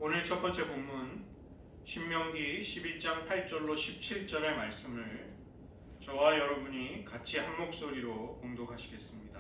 오늘 첫 번째 본문 신명기 11장 8절로 17절의 말씀을 저와 여러분이 같이 한 목소리로 봉독하시겠습니다.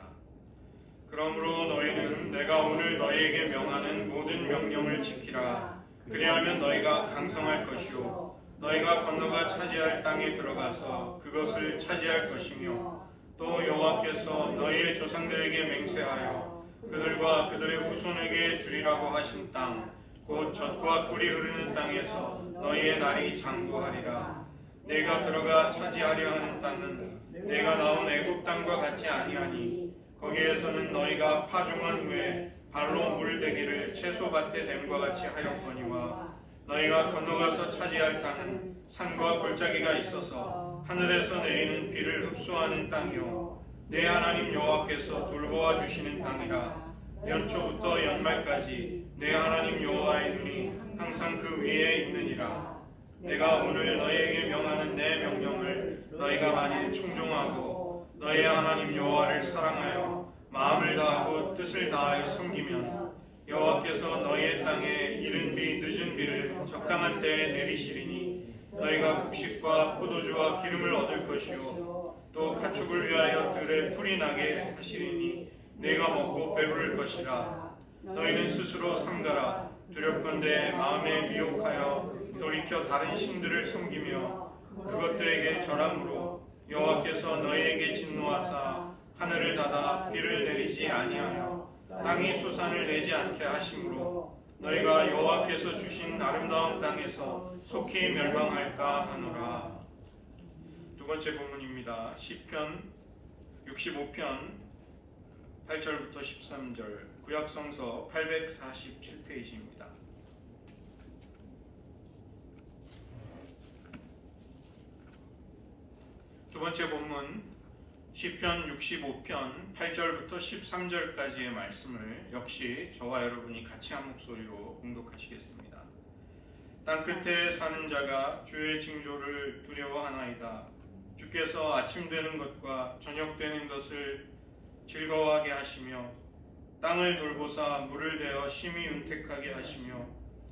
그러므로 너희는 내가 오늘 너희에게 명하는 모든 명령을 지키라. 그리하면 너희가 강성할 것이요 너희가 건너가 차지할 땅에 들어가서 그것을 차지할 것이며 또 여호와께서 너희의 조상들에게 맹세하여 그들과 그들의 후손에게 주리라고 하신 땅 곧 젖과 꿀이 흐르는 땅에서 너희의 날이 장구하리라. 내가 들어가 차지하려 하는 땅은 내가 나온 애굽 땅과 같지 아니하니 거기에서는 너희가 파종한 후에 발로 물대기를 채소밭에 댐과 같이 하였거니와 너희가 건너가서 차지할 땅은 산과 골짜기가 있어서 하늘에서 내리는 비를 흡수하는 땅이요 내 하나님 여호와께서 돌보아 주시는 땅이라. 연초부터 연말까지 내 하나님 여호와의 눈이 항상 그 위에 있느니라. 내가 오늘 너희에게 명하는 내 명령을 너희가 만일 청종하고 너희 하나님 여호와를 사랑하여 마음을 다하고 뜻을 다하여 섬기면 여호와께서 너희의 땅에 이른 비 늦은 비를 적당한 때에 내리시리니 너희가 곡식과 포도주와 기름을 얻을 것이요 또 가축을 위하여 들에 풀이 나게 하시리니 내가 먹고 배부를 것이라. 너희는 스스로 삼가라. 두렵건대 마음에 미혹하여 돌이켜 다른 신들을 섬기며 그것들에게 절함으로 여호와께서 너희에게 진노하사 하늘을 닫아 비를 내리지 아니하여 땅이 소산을 내지 않게 하심으로 너희가 여호와께서 주신 아름다운 땅에서 속히 멸망할까 하노라. 두 번째 본문입니다. 시편 65편 8절부터 13절 구약성서 847페이지입니다. 두 번째 본문 시편 65편 8절부터 13절까지의 말씀을 역시 저와 여러분이 같이 한 목소리로 봉독하시겠습니다. 땅끝에 사는 자가 주의 징조를 두려워하나이다. 주께서 아침 되는 것과 저녁 되는 것을 즐거워하게 하시며 땅을 돌보사 물을 대어 심히 윤택하게 하시며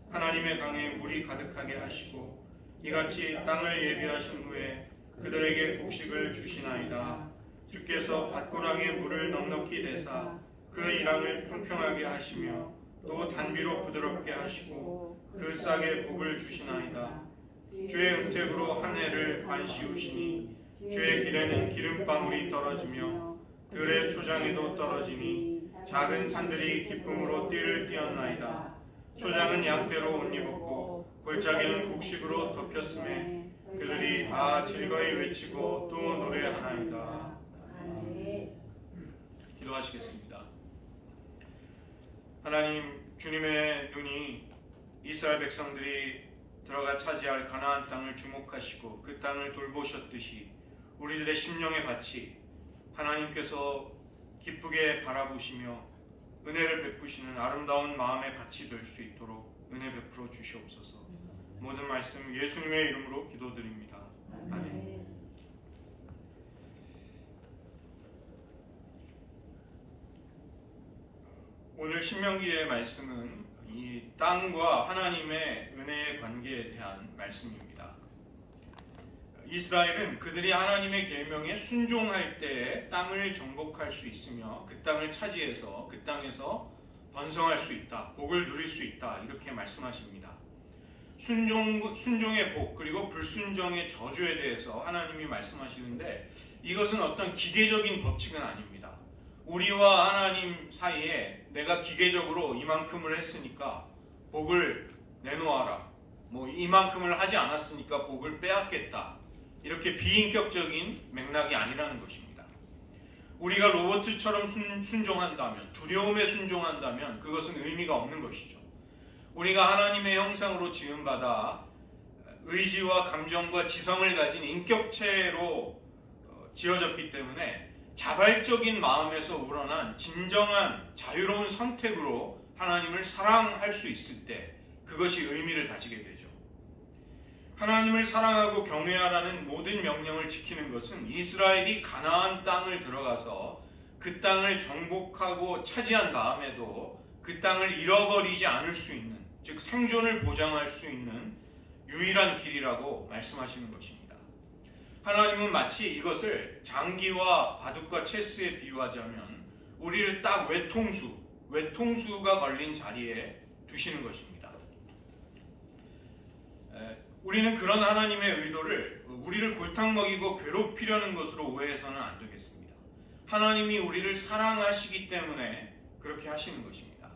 하나님의 강에 물이 가득하게 하시고 이같이 땅을 예비하신 후에 그들에게 곡식을 주시나이다. 주께서 밭고랑에 물을 넉넉히 대사 그 이랑을 평평하게 하시며 또 단비로 부드럽게 하시고 그 싹에 복을 주시나이다. 주의 은택으로 한 해를 반시우시니 주의 길에는 기름방울이 떨어지며 들의 초장에도 떨어지니 작은 산들이 기쁨으로 띠를 띄었나이다. 초장은 양떼로 옷 입었고 골짜기는 곡식으로 덮였음에 그들이 다 즐거이 외치고 또 노래하나이다. 기도하시겠습니다. 하나님, 주님의 눈이 이스라엘 백성들이 들어가 차지할 가나안 땅을 주목하시고 그 땅을 돌보셨듯이 우리들의 심령의 밭이 하나님께서 기쁘게 바라보시며 은혜를 베푸시는 아름다운 마음의 밭이 될 수 있도록 은혜 베풀어 주시옵소서. 모든 말씀 예수님의 이름으로 기도드립니다. 아멘. 오늘 신명기의 말씀은 이 땅과 하나님의 은혜의 관계에 대한 말씀입니다. 이스라엘은 그들이 하나님의 계명에 순종할 때에 땅을 정복할 수 있으며 그 땅을 차지해서 그 땅에서 번성할 수 있다, 복을 누릴 수 있다, 이렇게 말씀하십니다. 순종의 복 그리고 불순종의 저주에 대해서 하나님이 말씀하시는데 이것은 어떤 기계적인 법칙은 아닙니다. 우리와 하나님 사이에 내가 기계적으로 이만큼을 했으니까 복을 내놓아라, 이만큼을 하지 않았으니까 복을 빼앗겠다, 이렇게 비인격적인 맥락이 아니라는 것입니다. 우리가 로봇처럼 순종한다면, 두려움에 순종한다면 그것은 의미가 없는 것이죠. 우리가 하나님의 형상으로 지음받아 의지와 감정과 지성을 가진 인격체로 지어졌기 때문에 자발적인 마음에서 우러난 진정한 자유로운 선택으로 하나님을 사랑할 수 있을 때 그것이 의미를 가지게 되죠. 하나님을 사랑하고 경외하라는 모든 명령을 지키는 것은 이스라엘이 가나안 땅을 들어가서 그 땅을 정복하고 차지한 다음에도 그 땅을 잃어버리지 않을 수 있는 즉 생존을 보장할 수 있는 유일한 길이라고 말씀하시는 것입니다. 하나님은 마치 이것을 장기와 바둑과 체스에 비유하자면 우리를 딱 외통수가 걸린 자리에 두시는 것입니다. 우리는 그런 하나님의 의도를 우리를 골탕 먹이고 괴롭히려는 것으로 오해해서는 안 되겠습니다. 하나님이 우리를 사랑하시기 때문에 그렇게 하시는 것입니다.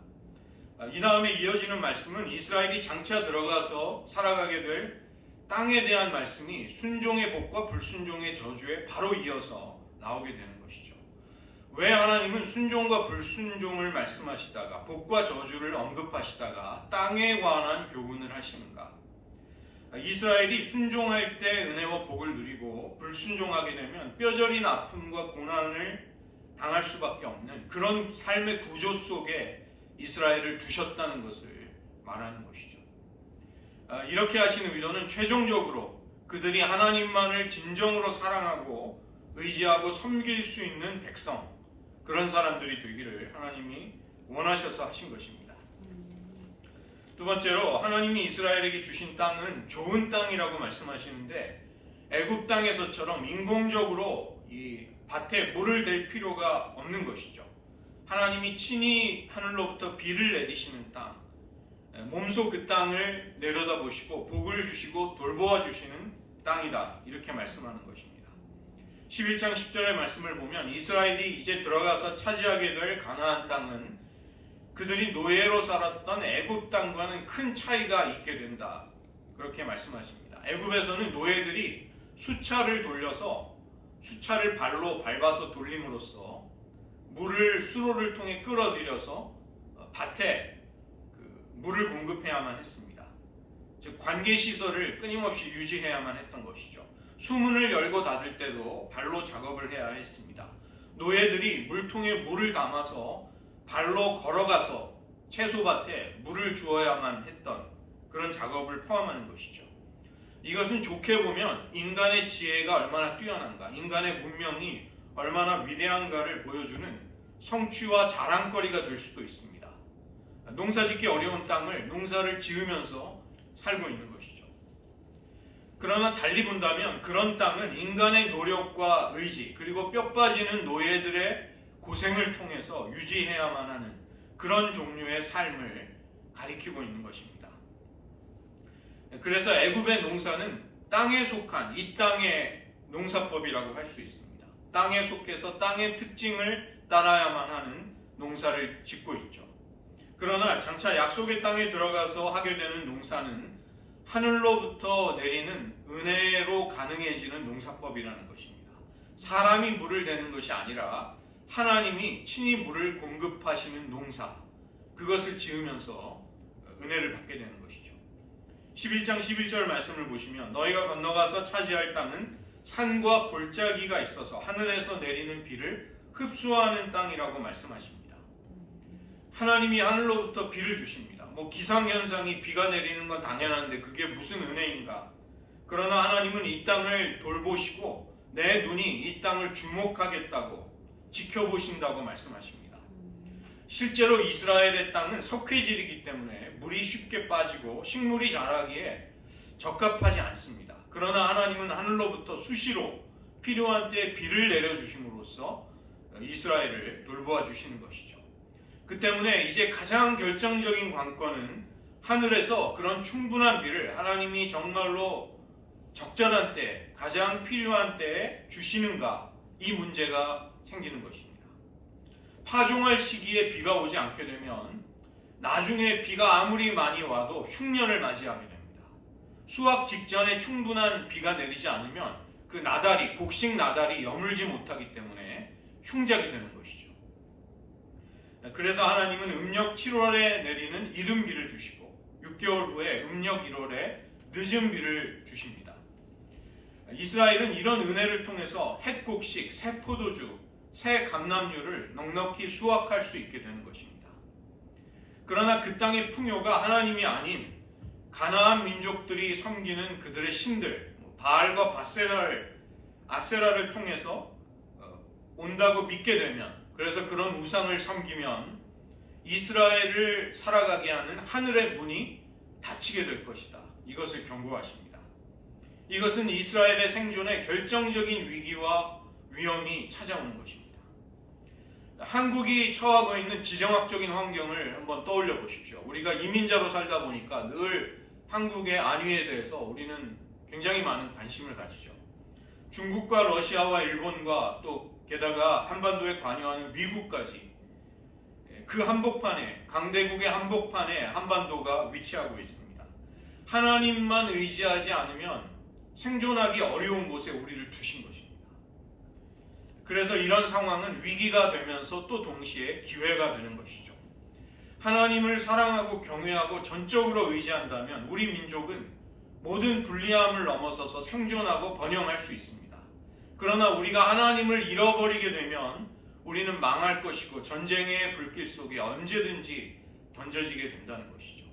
이 다음에 이어지는 말씀은 이스라엘이 장차 들어가서 살아가게 될 땅에 대한 말씀이 순종의 복과 불순종의 저주에 바로 이어서 나오게 되는 것이죠. 왜 하나님은 순종과 불순종을 말씀하시다가 복과 저주를 언급하시다가 땅에 관한 교훈을 하시는가? 이스라엘이 순종할 때 은혜와 복을 누리고 불순종하게 되면 뼈저린 아픔과 고난을 당할 수밖에 없는 그런 삶의 구조 속에 이스라엘을 두셨다는 것을 말하는 것이죠. 이렇게 하신 의도는 최종적으로 그들이 하나님만을 진정으로 사랑하고 의지하고 섬길 수 있는 백성, 그런 사람들이 되기를 하나님이 원하셔서 하신 것입니다. 두 번째로 하나님이 이스라엘에게 주신 땅은 좋은 땅이라고 말씀하시는데 애굽 땅에서처럼 인공적으로 이 밭에 물을 댈 필요가 없는 것이죠. 하나님이 친히 하늘로부터 비를 내리시는 땅, 몸소 그 땅을 내려다보시고 복을 주시고 돌보아 주시는 땅이다, 이렇게 말씀하는 것입니다. 11장 10절의 말씀을 보면 이스라엘이 이제 들어가서 차지하게 될 가나안 땅은 그들이 노예로 살았던 애굽 땅과는 큰 차이가 있게 된다, 그렇게 말씀하십니다. 애굽에서는 노예들이 수차를 돌려서 수차를 발로 밟아서 돌림으로써 물을 수로를 통해 끌어들여서 밭에 물을 공급해야만 했습니다. 즉 관계시설을 끊임없이 유지해야만 했던 것이죠. 수문을 열고 닫을 때도 발로 작업을 해야 했습니다. 노예들이 물통에 물을 담아서 발로 걸어가서 채소밭에 물을 주어야만 했던 그런 작업을 포함하는 것이죠. 이것은 좋게 보면 인간의 지혜가 얼마나 뛰어난가, 인간의 문명이 얼마나 위대한가를 보여주는 성취와 자랑거리가 될 수도 있습니다. 농사짓기 어려운 땅을 농사를 지으면서 살고 있는 것이죠. 그러나 달리 본다면 그런 땅은 인간의 노력과 의지 그리고 뼈 빠지는 노예들의 고생을 통해서 유지해야만 하는 그런 종류의 삶을 가리키고 있는 것입니다. 그래서 애굽의 농사는 땅에 속한 이 땅의 농사법이라고 할 수 있습니다. 땅에 속해서 땅의 특징을 따라야만 하는 농사를 짓고 있죠. 그러나 장차 약속의 땅에 들어가서 하게 되는 농사는 하늘로부터 내리는 은혜로 가능해지는 농사법이라는 것입니다. 사람이 물을 대는 것이 아니라 하나님이 친히 물을 공급하시는 농사, 그것을 지으면서 은혜를 받게 되는 것이죠. 11장 11절 말씀을 보시면 너희가 건너가서 차지할 땅은 산과 골짜기가 있어서 하늘에서 내리는 비를 흡수하는 땅이라고 말씀하십니다. 하나님이 하늘로부터 비를 주십니다. 기상현상이 비가 내리는 건 당연한데 그게 무슨 은혜인가? 그러나 하나님은 이 땅을 돌보시고 내 눈이 이 땅을 주목하겠다고 지켜보신다고 말씀하십니다. 실제로 이스라엘의 땅은 석회질이기 때문에 물이 쉽게 빠지고 식물이 자라기에 적합하지 않습니다. 그러나 하나님은 하늘로부터 수시로 필요한 때에 비를 내려주심으로써 이스라엘을 돌보아 주시는 것이죠. 그 때문에 이제 가장 결정적인 관건은 하늘에서 그런 충분한 비를 하나님이 정말로 적절한 때, 가장 필요한 때에 주시는가, 이 문제가 생기는 것입니다. 파종할 시기에 비가 오지 않게 되면 나중에 비가 아무리 많이 와도 흉년을 맞이하게 됩니다. 수확 직전에 충분한 비가 내리지 않으면 그 나달이, 곡식 나달이 여물지 못하기 때문에 흉작이 되는 것이죠. 그래서 하나님은 음력 7월에 내리는 이른 비를 주시고 6개월 후에 음력 1월에 늦은 비를 주십니다. 이스라엘은 이런 은혜를 통해서 햇곡식, 새 포도주, 새 감람류를 넉넉히 수확할 수 있게 되는 것입니다. 그러나 그 땅의 풍요가 하나님이 아닌 가나안 민족들이 섬기는 그들의 신들, 바알과 아세라를 통해서 온다고 믿게 되면, 그래서 그런 우상을 섬기면 이스라엘을 살아가게 하는 하늘의 문이 닫히게 될 것이다. 이것을 경고하십니다. 이것은 이스라엘의 생존에 결정적인 위기와 위험이 찾아오는 것입니다. 한국이 처하고 있는 지정학적인 환경을 한번 떠올려 보십시오. 우리가 이민자로 살다 보니까 늘 한국의 안위에 대해서 우리는 굉장히 많은 관심을 가지죠. 중국과 러시아와 일본과 또 게다가 한반도에 관여하는 미국까지 그 한복판에, 강대국의 한복판에 한반도가 위치하고 있습니다. 하나님만 의지하지 않으면 생존하기 어려운 곳에 우리를 두신 것입니다. 그래서 이런 상황은 위기가 되면서 또 동시에 기회가 되는 것이죠. 하나님을 사랑하고 경외하고 전적으로 의지한다면 우리 민족은 모든 불리함을 넘어서서 생존하고 번영할 수 있습니다. 그러나 우리가 하나님을 잃어버리게 되면 우리는 망할 것이고 전쟁의 불길 속에 언제든지 던져지게 된다는 것이죠.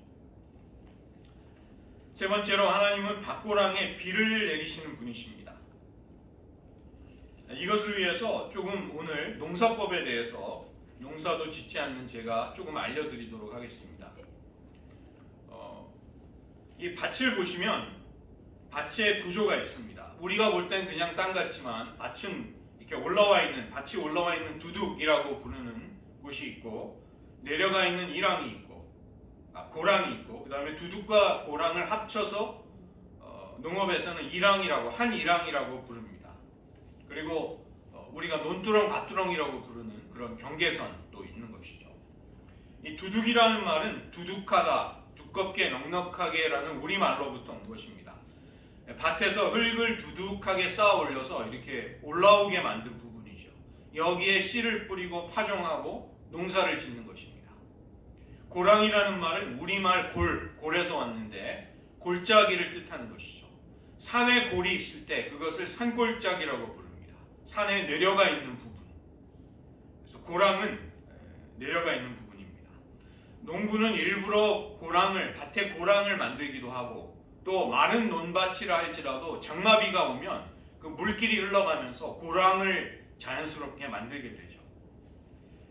세 번째로 하나님은 밭고랑에 비를 내리시는 분이십니다. 이것을 위해서 조금 오늘 농사법에 대해서 농사도 짓지 않는 제가 조금 알려드리도록 하겠습니다. 이 밭을 보시면 밭의 구조가 있습니다. 우리가 볼 땐 그냥 땅 같지만 밭은 이렇게 밭이 올라와 있는 두둑이라고 부르는 곳이 있고 내려가 있는 일항이 있고 고랑이 있고 그 다음에 두둑과 고랑을 합쳐서 농업에서는 한 일항이라고 부릅니다. 그리고 우리가 논두렁, 밭두렁이라고 부르는 그런 경계선도 있는 것이죠. 이 두둑이라는 말은 두둑하다, 두껍게, 넉넉하게라는 우리말로부터 온 것입니다. 밭에서 흙을 두둑하게 쌓아 올려서 이렇게 올라오게 만든 부분이죠. 여기에 씨를 뿌리고 파종하고 농사를 짓는 것입니다. 고랑이라는 말은 우리말 골에서 왔는데 골짜기를 뜻하는 것이죠. 산에 골이 있을 때 그것을 산골짜기라고 부릅니다. 산에 내려가 있는 부분. 그래서 고랑은 내려가 있는 부분입니다. 농부는 일부러 밭에 고랑을 만들기도 하고 또 마른 논밭이라 할지라도 장마비가 오면 그 물길이 흘러가면서 고랑을 자연스럽게 만들게 되죠.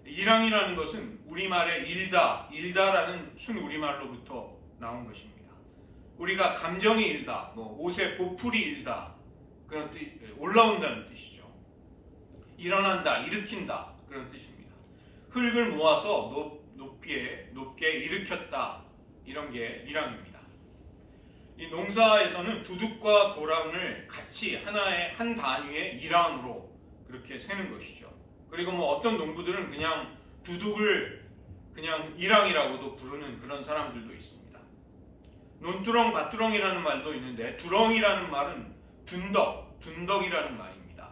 일항이라는 것은 우리말의 일다라는 순우리말로부터 나온 것입니다. 우리가 감정이 일다, 옷의 보풀이 일다 그런 뜻, 올라온다는 뜻이죠. 일어난다, 일으킨다 그런 뜻입니다. 흙을 모아서 높게 일으켰다 이런 게 일항입니다. 이 농사에서는 두둑과 고랑을 같이 한 단위의 일항으로 그렇게 세는 것이죠. 그리고 어떤 농부들은 그냥 두둑을 그냥 일항이라고도 부르는 그런 사람들도 있습니다. 논두렁, 밭두렁이라는 말도 있는데 두렁이라는 말은 둔덕이라는 말입니다.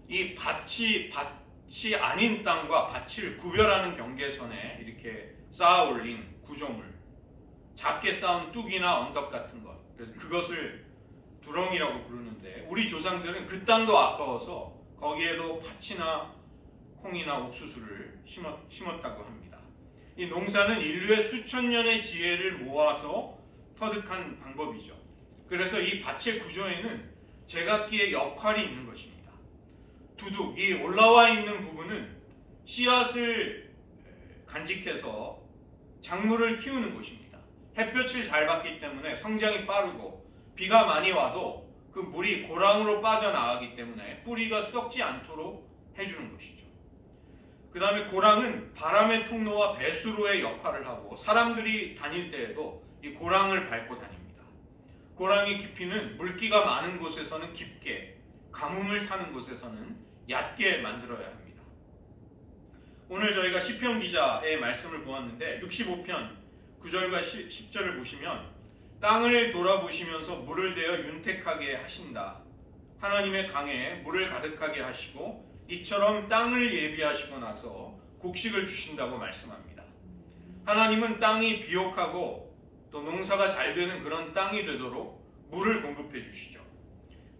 이 밭이 아닌 땅과 밭을 구별하는 경계선에 이렇게 쌓아 올린 구조물, 작게 쌓은 뚝이나 언덕 같은 것, 그래서 그것을 두렁이라고 부르는데 우리 조상들은 그 땅도 아까워서 거기에도 팥이나 콩이나 옥수수를 심었다고 합니다. 이 농사는 인류의 수천 년의 지혜를 모아서 터득한 방법이죠. 그래서 이 밭의 구조에는 제각기의 역할이 있는 것입니다. 두둑, 이 올라와 있는 부분은 씨앗을 간직해서 작물을 키우는 곳입니다. 햇볕을 잘 받기 때문에 성장이 빠르고 비가 많이 와도 그 물이 고랑으로 빠져나가기 때문에 뿌리가 썩지 않도록 해주는 것이죠. 그 다음에 고랑은 바람의 통로와 배수로의 역할을 하고 사람들이 다닐 때에도 이 고랑을 밟고 다닙니다. 고랑의 깊이는 물기가 많은 곳에서는 깊게, 가뭄을 타는 곳에서는 얕게 만들어야 합니다. 오늘 저희가 시편 기자의 말씀을 보았는데 65편 9절과 10절을 보시면 땅을 돌아보시면서 물을 대어 윤택하게 하신다. 하나님의 강에 물을 가득하게 하시고 이처럼 땅을 예비하시고 나서 곡식을 주신다고 말씀합니다. 하나님은 땅이 비옥하고 또 농사가 잘 되는 그런 땅이 되도록 물을 공급해 주시죠.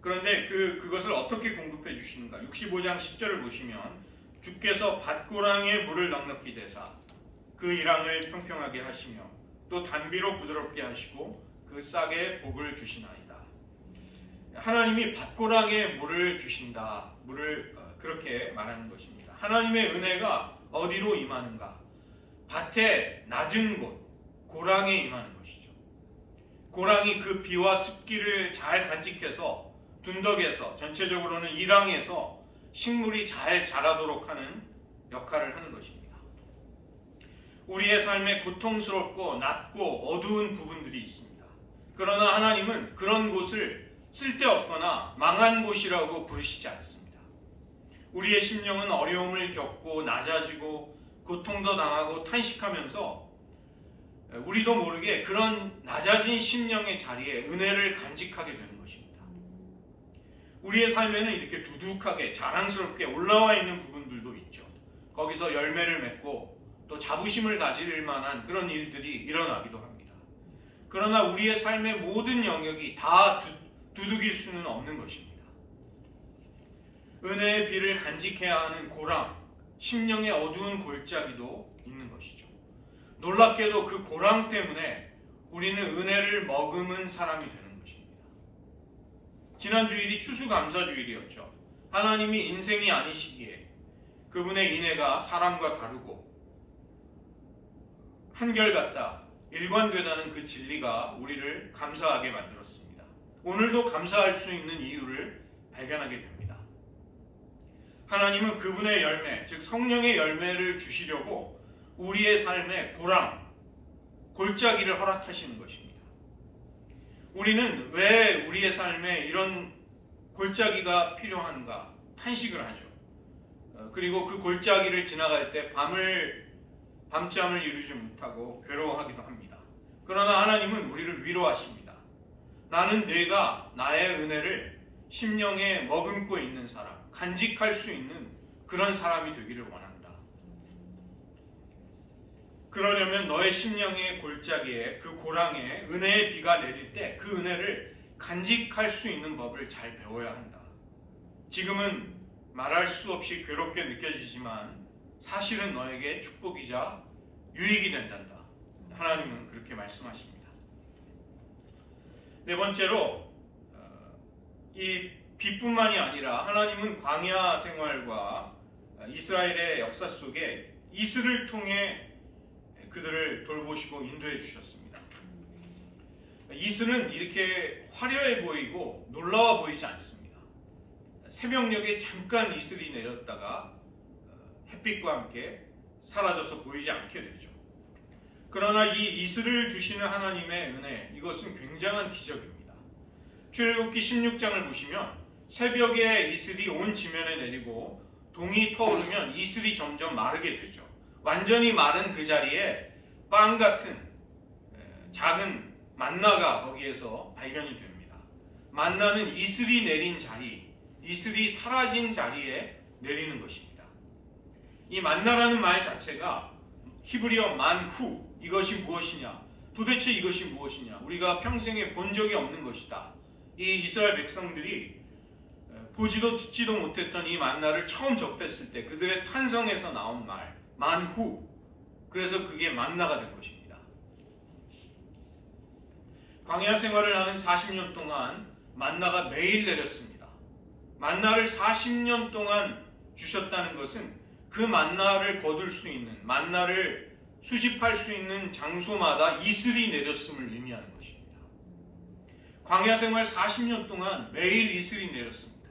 그런데 그것을 어떻게 공급해 주시는가? 65장 10절을 보시면 주께서 밭고랑에 물을 넉넉히 대사 그 일항을 평평하게 하시며 또 단비로 부드럽게 하시고 그 싹에 복을 주시나이다. 하나님이 밭고랑에 물을 주신다. 물을 그렇게 말하는 것입니다. 하나님의 은혜가 어디로 임하는가? 밭의 낮은 곳, 고랑에 임하는 것이죠. 고랑이 그 비와 습기를 잘 간직해서 둔덕에서, 전체적으로는 일항에서 식물이 잘 자라도록 하는 역할을 하는 것입니다. 우리의 삶에 고통스럽고 낮고 어두운 부분들이 있습니다. 그러나 하나님은 그런 곳을 쓸데없거나 망한 곳이라고 부르시지 않습니다. 우리의 심령은 어려움을 겪고 낮아지고 고통도 당하고 탄식하면서 우리도 모르게 그런 낮아진 심령의 자리에 은혜를 간직하게 되는 것입니다. 우리의 삶에는 이렇게 두둑하게 자랑스럽게 올라와 있는 부분들도 있죠. 거기서 열매를 맺고 또 자부심을 가질 만한 그런 일들이 일어나기도 합니다. 그러나 우리의 삶의 모든 영역이 다 두둑일 수는 없는 것입니다. 은혜의 비를 간직해야 하는 고랑, 심령의 어두운 골짜기도 있는 것이죠. 놀랍게도 그 고랑 때문에 우리는 은혜를 머금은 사람이 되는 것입니다. 지난 주일이 추수감사주일이었죠. 하나님이 인생이 아니시기에 그분의 인애가 사람과 다르고 한결같다, 일관되다는 그 진리가 우리를 감사하게 만들었습니다. 오늘도 감사할 수 있는 이유를 발견하게 됩니다. 하나님은 그분의 열매, 즉 성령의 열매를 주시려고 우리의 삶에 고랑, 골짜기를 허락하시는 것입니다. 우리는 왜 우리의 삶에 이런 골짜기가 필요한가 탄식을 하죠. 그리고 그 골짜기를 지나갈 때 밤잠을 이루지 못하고 괴로워하기도 합니다. 그러나 하나님은 우리를 위로하십니다. 나는 내가 나의 은혜를 심령에 머금고 있는 사람, 간직할 수 있는 그런 사람이 되기를 원한다. 그러려면 너의 심령의 골짜기에, 그 고랑에 은혜의 비가 내릴 때 그 은혜를 간직할 수 있는 법을 잘 배워야 한다. 지금은 말할 수 없이 괴롭게 느껴지지만 사실은 너에게 축복이자 유익이 된단다. 하나님은 그렇게 말씀하십니다. 네 번째로 이 비뿐만이 아니라 하나님은 광야 생활과 이스라엘의 역사 속에 이슬을 통해 그들을 돌보시고 인도해 주셨습니다. 이슬은 이렇게 화려해 보이고 놀라워 보이지 않습니다. 새벽녘에 잠깐 이슬이 내렸다가 햇빛과 함께 사라져서 보이지 않게 되죠. 그러나 이 이슬을 주시는 하나님의 은혜, 이것은 굉장한 기적입니다. 출애굽기 16장을 보시면 새벽에 이슬이 온 지면에 내리고 동이 터오르면 이슬이 점점 마르게 되죠. 완전히 마른 그 자리에 빵 같은 작은 만나가 거기에서 발견이 됩니다. 만나는 이슬이 내린 자리, 이슬이 사라진 자리에 내리는 것입니다. 이 만나라는 말 자체가 히브리어 만후, 이것이 무엇이냐, 도대체 이것이 무엇이냐, 우리가 평생에 본 적이 없는 것이다. 이 이스라엘 백성들이 보지도 듣지도 못했던 이 만나를 처음 접했을 때 그들의 탄성에서 나온 말, 만후, 그래서 그게 만나가 된 것입니다. 광야 생활을 하는 40년 동안 만나가 매일 내렸습니다. 만나를 40년 동안 주셨다는 것은 그 만나를 거둘 수 있는, 만나를 수집할 수 있는 장소마다 이슬이 내렸음을 의미하는 것입니다. 광야 생활 40년 동안 매일 이슬이 내렸습니다.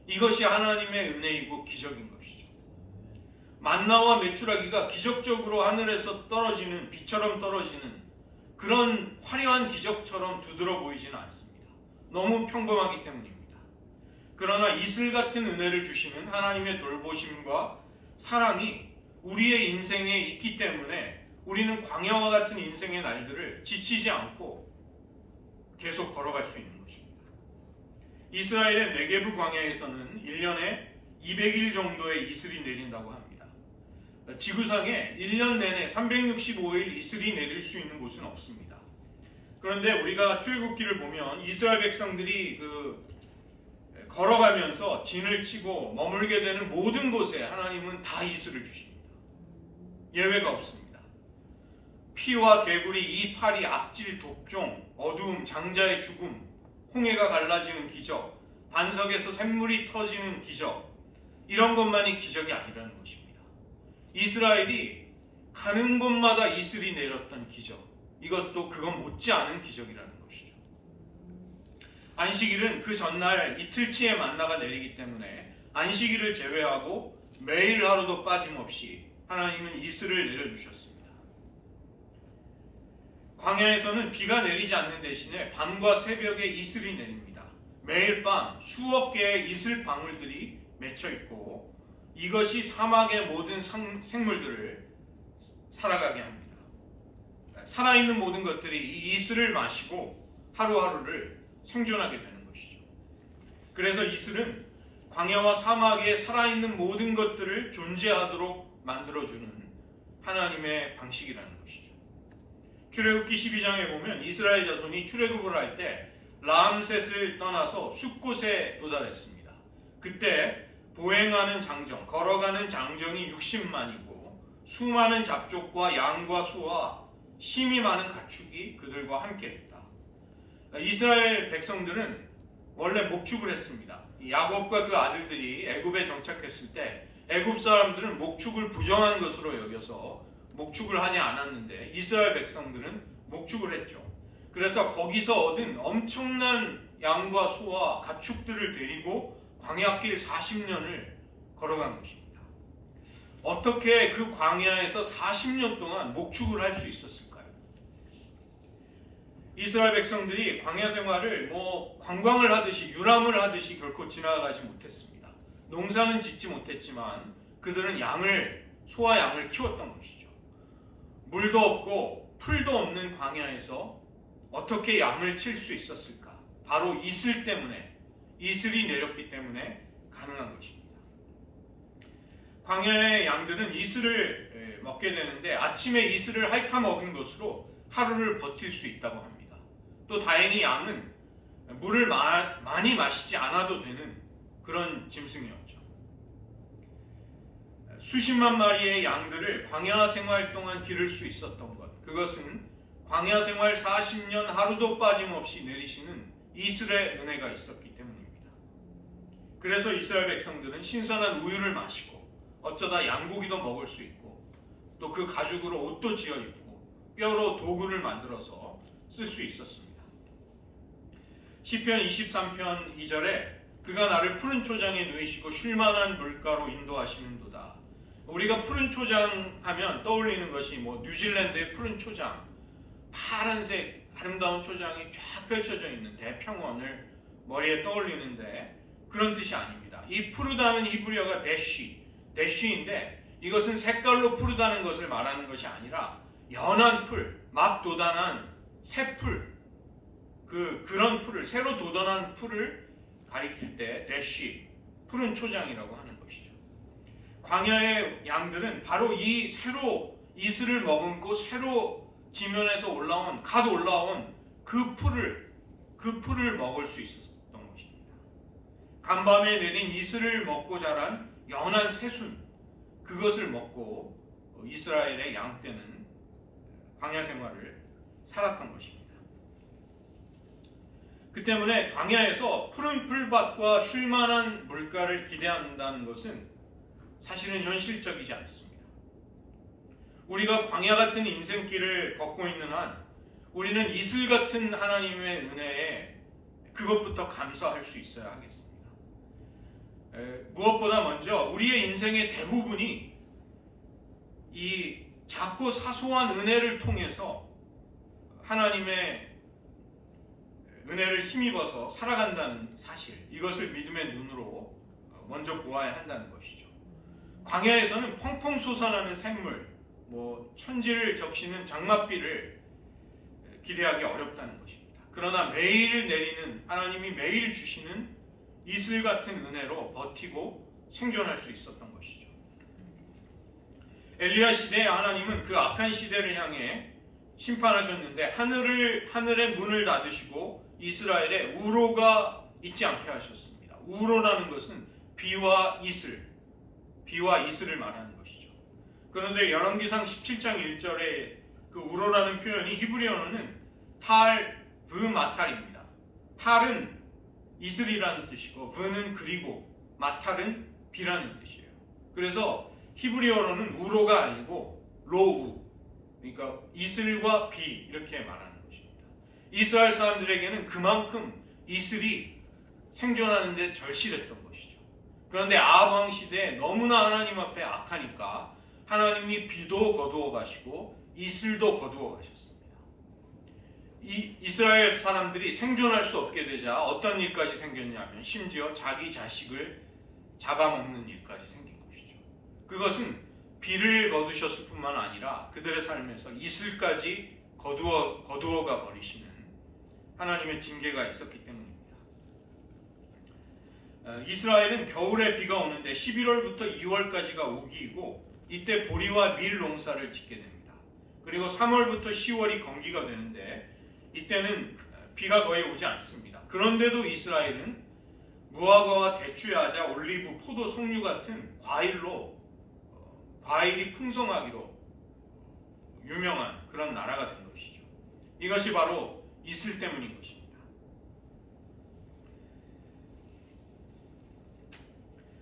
이것이 하나님의 은혜이고 기적인 것이죠. 만나와 메추라기가 기적적으로 하늘에서 떨어지는, 비처럼 떨어지는 그런 화려한 기적처럼 두드러 보이지는 않습니다. 너무 평범하기 때문입니다. 그러나 이슬 같은 은혜를 주시는 하나님의 돌보심과 사랑이 우리의 인생에 있기 때문에 우리는 광야와 같은 인생의 날들을 지치지 않고 계속 걸어갈 수 있는 것입니다. 이스라엘의 네게브 광야에서는 1년에 200일 정도의 이슬이 내린다고 합니다. 지구상에 1년 내내 365일 이슬이 내릴 수 있는 곳은 없습니다. 그런데 우리가 출애굽기를 보면 이스라엘 백성들이 걸어가면서 진을 치고 머물게 되는 모든 곳에 하나님은 다 이슬을 주십니다. 예외가 없습니다. 피와 개구리, 이파리, 악질, 독종, 어두움, 장자의 죽음, 홍해가 갈라지는 기적, 반석에서 샘물이 터지는 기적, 이런 것만이 기적이 아니라는 것입니다. 이스라엘이 가는 곳마다 이슬이 내렸던 기적, 이것도 그건 못지않은 기적이라는 것이죠. 안식일은 그 전날 이틀치의 만나가 내리기 때문에 안식일을 제외하고 매일 하루도 빠짐없이 하나님은 이슬을 내려주셨습니다. 광야에서는 비가 내리지 않는 대신에 밤과 새벽에 이슬이 내립니다. 매일 밤 수억 개의 이슬 방울들이 맺혀 있고 이것이 사막의 모든 생물들을 살아가게 합니다. 살아있는 모든 것들이 이 이슬을 마시고 하루하루를 생존하게 되는 것이죠. 그래서 이슬은 광야와 사막에 살아있는 모든 것들을 존재하도록 만들어주는 하나님의 방식이라는 것이죠. 출애굽기 12장에 보면 이스라엘 자손이 출애굽을 할 때 라암셋을 떠나서 숫곳에 도달했습니다. 그때 보행하는 장정, 걸어가는 장정이 60만이고 수많은 잡족과 양과 소와 심이 많은 가축이 그들과 함께했다. 이스라엘 백성들은 원래 목축을 했습니다. 야곱과 그 아들들이 애굽에 정착했을 때 애굽 사람들은 목축을 부정한 것으로 여겨서 목축을 하지 않았는데 이스라엘 백성들은 목축을 했죠. 그래서 거기서 얻은 엄청난 양과 소와 가축들을 데리고 광야길 40년을 걸어간 것입니다. 어떻게 그 광야에서 40년 동안 목축을 할 수 있었을까요? 이스라엘 백성들이 광야 생활을 관광을 하듯이 유람을 하듯이 결코 지나가지 못했습니다. 농사는 짓지 못했지만 그들은 소와 양을 키웠던 것이죠. 물도 없고 풀도 없는 광야에서 어떻게 양을 칠 수 있었을까? 바로 이슬 때문에, 이슬이 내렸기 때문에 가능한 것입니다. 광야의 양들은 이슬을 먹게 되는데 아침에 이슬을 핥아 먹은 것으로 하루를 버틸 수 있다고 합니다. 또 다행히 양은 물을 많이 마시지 않아도 되는 그런 짐승이었죠. 수십만 마리의 양들을 광야 생활 동안 기를 수 있었던 것, 그것은 광야 생활 40년 하루도 빠짐없이 내리시는 이슬의 은혜가 있었기 때문입니다. 그래서 이스라엘 백성들은 신선한 우유를 마시고 어쩌다 양고기도 먹을 수 있고 또 그 가죽으로 옷도 지어 입고 뼈로 도구를 만들어서 쓸 수 있었습니다. 시편 23편 2절에 그가 나를 푸른 초장에 누이시고 쉴만한 물가로 인도하시는도다. 우리가 푸른 초장 하면 떠올리는 것이 뉴질랜드의 푸른 초장, 파란색 아름다운 초장이 쫙 펼쳐져 있는 대평원을 머리에 떠올리는데 그런 뜻이 아닙니다. 이 푸르다는 히브리어가 대쉬인데 이것은 색깔로 푸르다는 것을 말하는 것이 아니라 연한 풀, 막 돋아난 새풀, 그런 풀을, 새로 돋아난 풀을 가리킬 때 대쉬, 푸른 초장이라고 하는 것이죠. 광야의 양들은 바로 이 새로 이슬을 머금고 새로 지면에서 갓 올라온 그 풀을 먹을 수 있었던 것입니다. 간밤에 내린 이슬을 먹고 자란 연한 새순, 그것을 먹고 이스라엘의 양 떼는 광야 생활을 살았던 것입니다. 그 때문에 광야에서 푸른 풀밭과 쉴만한 물가를 기대한다는 것은 사실은 현실적이지 않습니다. 우리가 광야 같은 인생길을 걷고 있는 한 우리는 이슬 같은 하나님의 은혜에 그것부터 감사할 수 있어야 하겠습니다. 무엇보다 먼저 우리의 인생의 대부분이 이 작고 사소한 은혜를 통해서 하나님의 은혜를 힘입어서 살아간다는 사실, 이것을 믿음의 눈으로 먼저 보아야 한다는 것이죠. 광야에서는 펑펑 솟아나는 샘물, 천지를 적시는 장맛비를 기대하기 어렵다는 것입니다. 그러나 매일 내리는, 하나님이 매일 주시는 이슬 같은 은혜로 버티고 생존할 수 있었던 것이죠. 엘리야 시대에 하나님은 그 악한 시대를 향해 심판하셨는데 하늘의 문을 닫으시고 이스라엘에 우로가 있지 않게 하셨습니다. 우로라는 것은 비와 이슬을 말하는 것이죠. 그런데 열왕기상 17장 1절에 그 우로라는 표현이 히브리 언어는 탈브마탈입니다. 탈은 이슬이라는 뜻이고 브는 그리고 마탈은 비라는 뜻이에요. 그래서 히브리 언어는 우로가 아니고 로우, 그러니까 이슬과 비 이렇게 말하는 것입니다. 이스라엘 사람들에게는 그만큼 이슬이 생존하는 데 절실했던 것이죠. 그런데 아합 왕 시대에 너무나 하나님 앞에 악하니까 하나님이 비도 거두어 가시고 이슬도 거두어 가셨습니다. 이스라엘 사람들이 생존할 수 없게 되자 어떤 일까지 생겼냐면 심지어 자기 자식을 잡아먹는 일까지 생긴 것이죠. 그것은 비를 거두셨을 뿐만 아니라 그들의 삶에서 이슬까지 거두어가 버리시는 하나님의 징계가 있었기 때문입니다. 이스라엘은 겨울에 비가 오는데 11월부터 2월까지가 우기이고 이때 보리와 밀 농사를 짓게 됩니다. 그리고 3월부터 10월이 건기가 되는데 이때는 비가 거의 오지 않습니다. 그런데도 이스라엘은 무화과와 대추야자, 올리브, 포도, 석류 같은 과일이 풍성하기로 유명한 그런 나라가 된 것이죠. 이것이 바로 이슬 때문인 것입니다.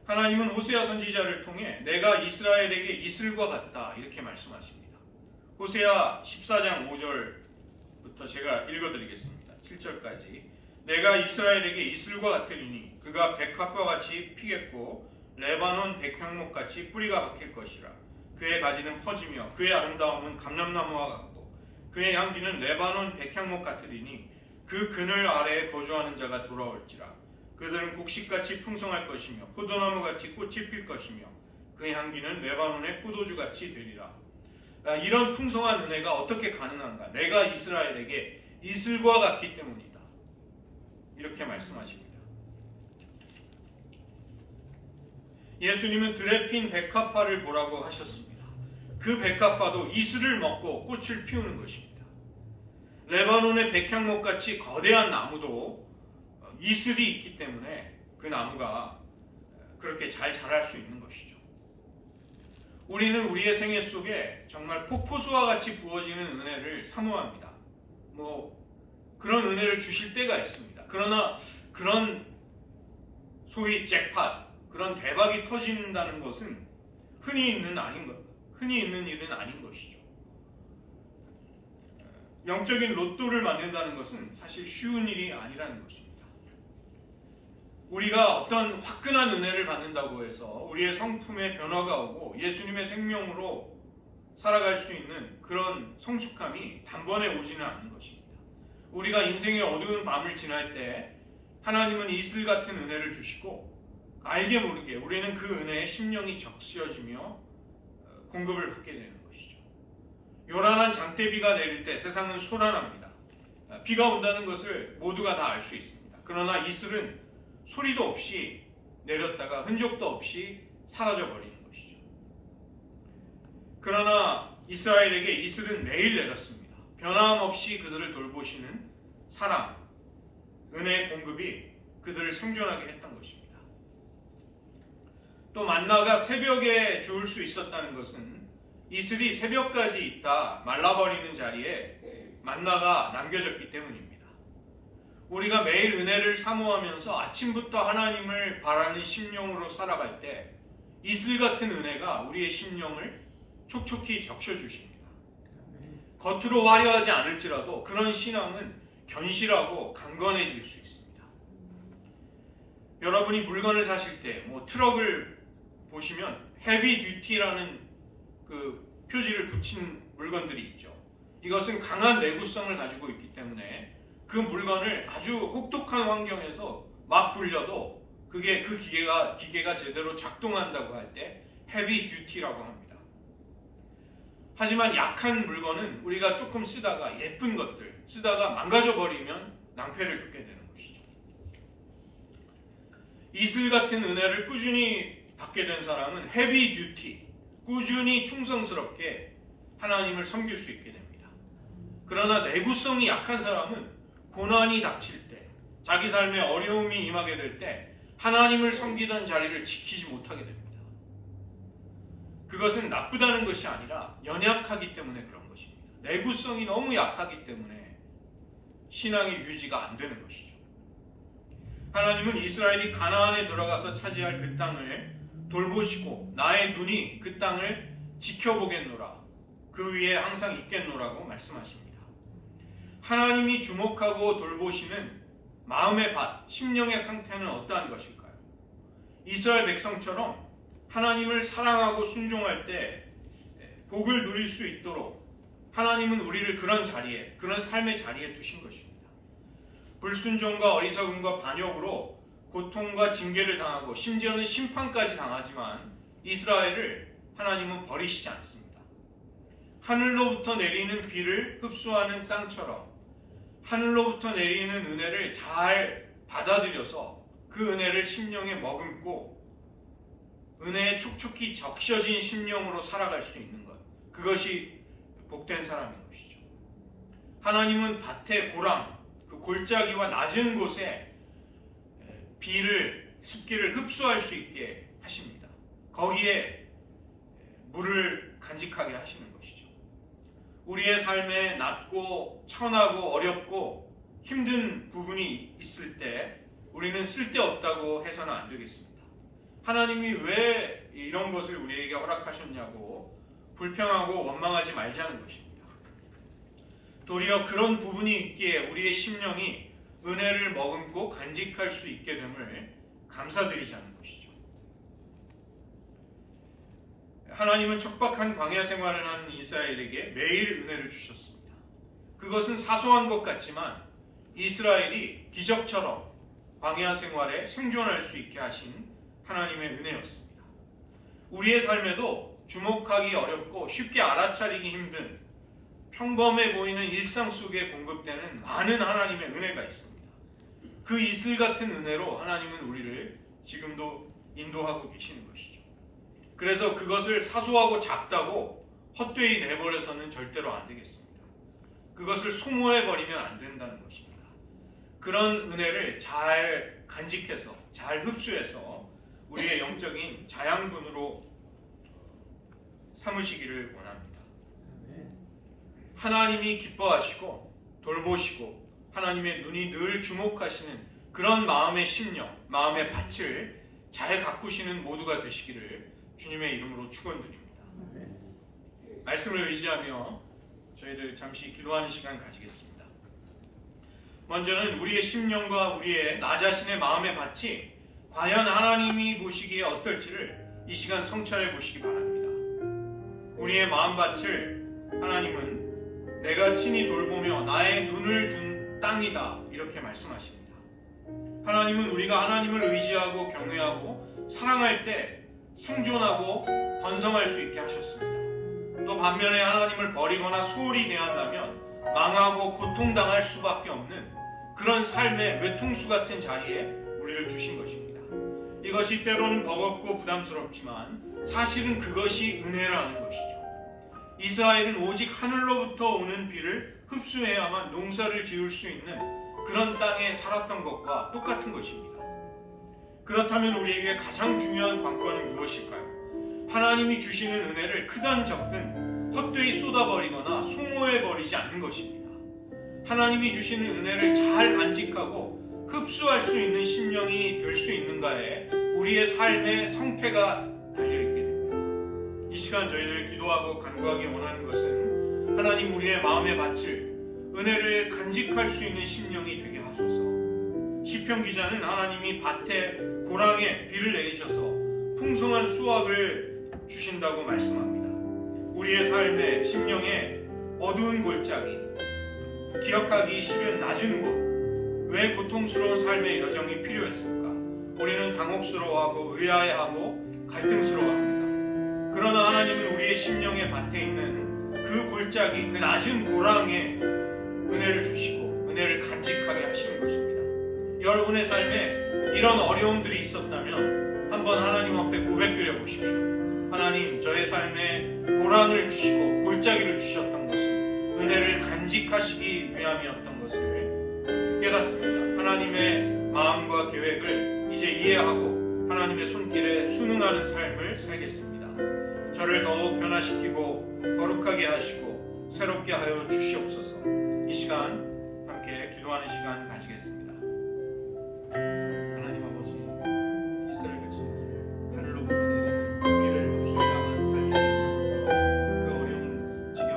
하나님은 호세아 선지자를 통해 내가 이스라엘에게 이슬과 같다 이렇게 말씀하십니다. 호세아 14장 5절부터 제가 읽어드리겠습니다. 7절까지 내가 이스라엘에게 이슬과 같으리니 그가 백합과 같이 피겠고 레바논 백향목같이 뿌리가 박힐 것이라. 그의 가지는 퍼지며 그의 아름다움은 감람나무와 같고 그의 향기는 레바논 백향목 같으리니 그 그늘 아래에 거주하는 자가 돌아올지라. 그들은 곡식같이 풍성할 것이며 포도나무같이 꽃이 필 것이며 그의 향기는 레바논의 포도주같이 되리라. 이런 풍성한 은혜가 어떻게 가능한가? 내가 이스라엘에게 이슬과 같기 때문이다. 이렇게 말씀하십니다. 예수님은 들에 핀 백합화를 보라고 하셨습니다. 그 백합화도 이슬을 먹고 꽃을 피우는 것입니다. 레바논의 백향목같이 거대한 나무도 이슬이 있기 때문에 그 나무가 그렇게 잘 자랄 수 있는 것이죠. 우리는 우리의 생애 속에 정말 폭포수와 같이 부어지는 은혜를 사모합니다. 그런 은혜를 주실 때가 있습니다. 그러나 그런 소위 잭팟, 그런 대박이 터진다는 것은 흔히 있는 일은 아닌 것이죠. 영적인 로또를 만든다는 것은 사실 쉬운 일이 아니라는 것입니다. 우리가 어떤 화끈한 은혜를 받는다고 해서 우리의 성품에 변화가 오고 예수님의 생명으로 살아갈 수 있는 그런 성숙함이 단번에 오지는 않는 것입니다. 우리가 인생의 어두운 밤을 지날 때 하나님은 이슬 같은 은혜를 주시고 알게 모르게 우리는 그 은혜에 심령이 적셔지며 공급을 받게 되는 것이죠. 요란한 장대비가 내릴 때 세상은 소란합니다. 비가 온다는 것을 모두가 다 알 수 있습니다. 그러나 이슬은 소리도 없이 내렸다가 흔적도 없이 사라져버리는 것이죠. 그러나 이스라엘에게 이슬은 매일 내렸습니다. 변함없이 그들을 돌보시는 사랑, 은혜의 공급이 그들을 생존하게 했던 것입니다. 또 만나가 새벽에 주울 수 있었다는 것은 이슬이 새벽까지 있다 말라버리는 자리에 만나가 남겨졌기 때문입니다. 우리가 매일 은혜를 사모하면서 아침부터 하나님을 바라는 심령으로 살아갈 때 이슬 같은 은혜가 우리의 심령을 촉촉히 적셔주십니다. 겉으로 화려하지 않을지라도 그런 신앙은 견실하고 강건해질 수 있습니다. 여러분이 물건을 사실 때 트럭을 보시면 헤비 듀티라는 그 표지를 붙인 물건들이 있죠. 이것은 강한 내구성을 가지고 있기 때문에 그 물건을 아주 혹독한 환경에서 막 굴려도 그 기계가 제대로 작동한다고 할 때 헤비 듀티라고 합니다. 하지만 약한 물건은 우리가 조금 쓰다가 예쁜 것들 쓰다가 망가져 버리면 낭패를 겪게 되는 것이죠. 이슬 같은 은혜를 꾸준히 받게 된 사람은 헤비 듀티, 꾸준히 충성스럽게 하나님을 섬길 수 있게 됩니다. 그러나 내구성이 약한 사람은 고난이 닥칠 때, 자기 삶에 어려움이 임하게 될 때 하나님을 섬기던 자리를 지키지 못하게 됩니다. 그것은 나쁘다는 것이 아니라 연약하기 때문에 그런 것입니다. 내구성이 너무 약하기 때문에 신앙의 유지가 안 되는 것이죠. 하나님은 이스라엘이 가나안에 들어가서 차지할 그 땅을 돌보시고 나의 눈이 그 땅을 지켜보겠노라 그 위에 항상 있겠노라고 말씀하십니다. 하나님이 주목하고 돌보시는 마음의 밭, 심령의 상태는 어떠한 것일까요? 이스라엘 백성처럼 하나님을 사랑하고 순종할 때 복을 누릴 수 있도록 하나님은 우리를 그런 자리에, 그런 삶의 자리에 두신 것입니다. 불순종과 어리석음과 반역으로 고통과 징계를 당하고 심지어는 심판까지 당하지만 이스라엘을 하나님은 버리시지 않습니다. 하늘로부터 내리는 비를 흡수하는 땅처럼 하늘로부터 내리는 은혜를 잘 받아들여서 그 은혜를 심령에 머금고 은혜에 촉촉히 적셔진 심령으로 살아갈 수 있는 것, 그것이 복된 사람인 것이죠. 하나님은 밭의 고랑, 그 골짜기와 낮은 곳에 비를, 습기를 흡수할 수 있게 하십니다. 거기에 물을 간직하게 하시는 것이죠. 우리의 삶에 낮고 천하고 어렵고 힘든 부분이 있을 때 우리는 쓸데없다고 해서는 안 되겠습니다. 하나님이 왜 이런 것을 우리에게 허락하셨냐고 불평하고 원망하지 말자는 것입니다. 도리어 그런 부분이 있기에 우리의 심령이 은혜를 머금고 간직할 수 있게 됨을 감사드리자는 것이죠. 하나님은 척박한 광야 생활을 하는 이스라엘에게 매일 은혜를 주셨습니다. 그것은 사소한 것 같지만 이스라엘이 기적처럼 광야 생활에 생존할 수 있게 하신 하나님의 은혜였습니다. 우리의 삶에도 주목하기 어렵고 쉽게 알아차리기 힘든 평범해 보이는 일상 속에 공급되는 많은 하나님의 은혜가 있습니다. 그 이슬 같은 은혜로 하나님은 우리를 지금도 인도하고 계시는 것이죠. 그래서 그것을 사소하고 작다고 헛되이 내버려서는 절대로 안 되겠습니다. 그것을 소모해버리면 안 된다는 것입니다. 그런 은혜를 잘 간직해서, 잘 흡수해서 우리의 영적인 자양분으로 삼으시기를 원합니다. 하나님이 기뻐하시고 돌보시고 하나님의 눈이 늘 주목하시는 그런 마음의 심령, 마음의 밭을 잘 가꾸시는 모두가 되시기를 주님의 이름으로 축원드립니다. 말씀을 의지하며 저희들 잠시 기도하는 시간 가지겠습니다. 먼저는 우리의 심령과 우리의 나 자신의 마음의 밭이 과연 하나님이 보시기에 어떨지를 이 시간 성찰해 보시기 바랍니다. 우리의 마음밭을 하나님은 내가 친히 돌보며 나의 눈을 둔 땅이다 이렇게 말씀하십니다. 하나님은 우리가 하나님을 의지하고 경외하고 사랑할 때 생존하고 번성할 수 있게 하셨습니다. 또 반면에 하나님을 버리거나 소홀히 대한다면 망하고 고통당할 수밖에 없는 그런 삶의 외통수 같은 자리에 우리를 두신 것입니다. 이것이 때로는 버겁고 부담스럽지만 사실은 그것이 은혜라는 것이죠. 이스라엘은 오직 하늘로부터 오는 비를 흡수해야만 농사를 지을 수 있는 그런 땅에 살았던 것과 똑같은 것입니다. 그렇다면 우리에게 가장 중요한 관건은 무엇일까요? 하나님이 주시는 은혜를 크든 적든 헛되이 쏟아버리거나 소모해버리지 않는 것입니다. 하나님이 주시는 은혜를 잘 간직하고 흡수할 수 있는 심령이 될 수 있는가에 우리의 삶의 성패가 달려있게 됩니다. 이 시간 저희들 기도하고 간구하기 원하는 것은 하나님 우리의 마음의 밭을 은혜를 간직할 수 있는 심령이 되게 하소서. 시편 기자는 하나님이 밭에 고랑에 비를 내리셔서 풍성한 수확을 주신다고 말씀합니다. 우리의 삶의 심령에 어두운 골짜기, 기억하기 싫은 낮은 곳, 왜 고통스러운 삶의 여정이 필요했을까? 우리는 당혹스러워하고 의아해하고 갈등스러워합니다. 그러나 하나님은 우리의 심령의 밭에 있는 그 골짜기, 그 낮은 고랑에 은혜를 주시고 은혜를 간직하게 하시는 것입니다. 여러분의 삶에 이런 어려움들이 있었다면 한번 하나님 앞에 고백드려 보십시오. 하나님, 저의 삶에 고랑을 주시고 골짜기를 주셨던 것은 은혜를 간직하시기 위함이었던 것을 깨닫습니다. 하나님의 마음과 계획을 이제 이해하고 하나님의 손길에 순응하는 삶을 살겠습니다. 저를 더욱 변화시키고 거룩하게 하시고 새롭게 하여 주시옵소서. 이 시간 함께 기도하는 시간 가지겠습니다. 하나님 아버지, 이스라엘 백성들 하늘로부터 내리는 비를 흡수해야만 살 수 있는 그 어려운 지경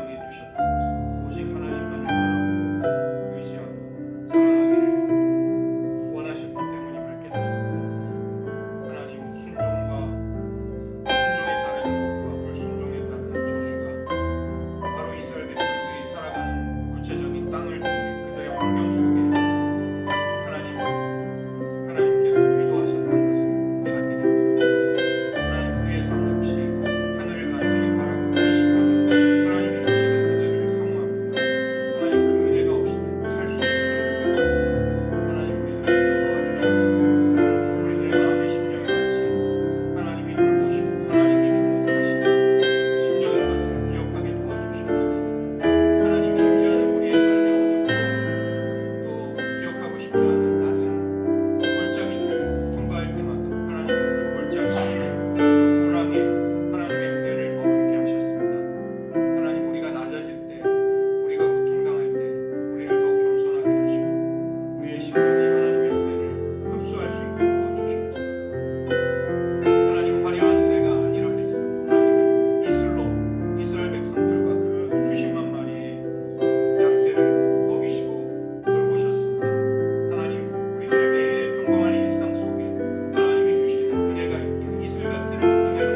싶지 않은 낮은 골짜기를 통과할 때마다 하나님은 그 골짜기를 그 고랑에 하나님의 은혜를 머금게 하셨습니다. 하나님, 우리가 낮아질 때, 우리가 고통당할 때 우리를 더욱 겸손하게 하시고 우리의 심령이 하나님의 은혜를 흡수할 수 있게 도와주시옵소서. 하나님, 화려한 은혜가 아니라 할지라도 하나님은 이스라엘 백성들과 그 수십만 마리의 양떼를 먹이시고 돌보셨습니다. 하나님, 우리들의 매일의 평범한 일상 속에 하나님이 주시는 은혜가 있기에 이슬 같은 은혜로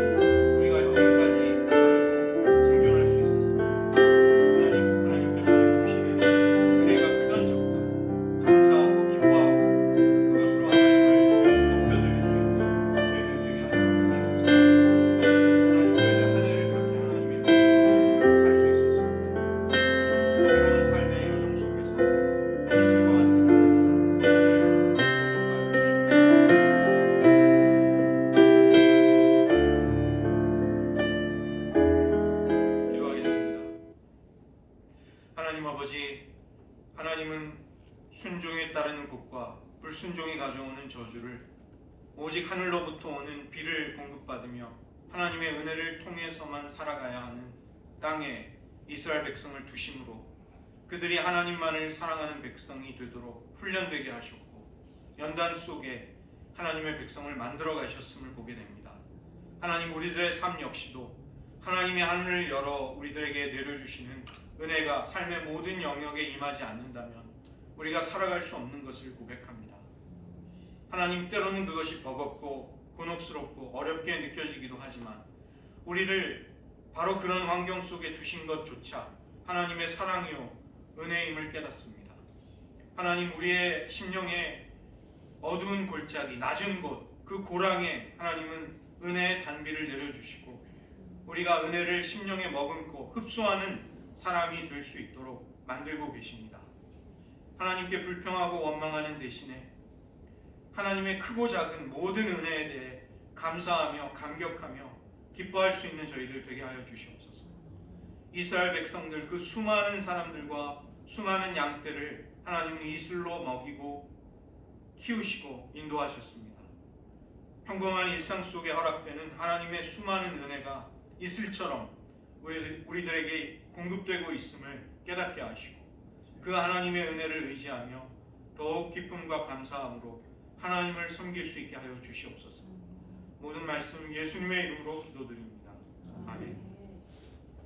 우리가 여기까지 살고 생존할 수 있었습니다. 하나님, 하나님께서 베푸시는 은혜가 크던 적던 감사하고 기뻐하고 그것으로 하나님을 높여드릴 수 있는 저희들 되게 하여 주시옵소서. 하나님, 저희들 한 해를 그렇게 하나님의 은혜 속에 살 수 있었습니다. 새로운 삶의 여정 속에서 이슬과 같은 은혜로 저희를 축복하여 주시옵소서. 기도하겠습니다. 하나님 아버지, 하나님은 순종에 따르는 복과 불순종이 가져오는 저주를 오직 하늘로부터 오는 비를 공급받으며 하나님의 은혜를 통해서만 살아가야 하는 땅에 이스라엘 백성을 두심으로 그들이 하나님만을 사랑하는 백성이 되도록 훈련되게 하셨고 연단 속에 하나님의 백성을 만들어 가셨음을 보게 됩니다. 하나님, 우리들의 삶 역시도 하나님의 하늘을 열어 우리들에게 내려주시는 은혜가 삶의 모든 영역에 임하지 않는다면 우리가 살아갈 수 없는 것을 고백합니다. 하나님, 때로는 그것이 버겁고 곤혹스럽고 어렵게 느껴지기도 하지만 우리를 바로 그런 환경 속에 두신 것조차 하나님의 사랑이요 은혜임을 깨닫습니다. 하나님, 우리의 심령의 어두운 골짜기, 낮은 곳, 그 고랑에 하나님은 은혜의 단비를 내려주시고 우리가 은혜를 심령에 머금고 흡수하는 사람이 될 수 있도록 만들고 계십니다. 하나님께 불평하고 원망하는 대신에 하나님의 크고 작은 모든 은혜에 대해 감사하며 감격하며 기뻐할 수 있는 저희들 되게 하여 주시옵소서. 이스라엘 백성들, 그 수많은 사람들과 수많은 양떼를 하나님은 이슬로 먹이고 키우시고 인도하셨습니다. 평범한 일상 속에 허락되는 하나님의 수많은 은혜가 이슬처럼 우리들에게 공급되고 있음을 깨닫게 하시고 그 하나님의 은혜를 의지하며 더욱 기쁨과 감사함으로 하나님을 섬길 수 있게 하여 주시옵소서. 모든 말씀 예수님의 이름으로 기도드립니다.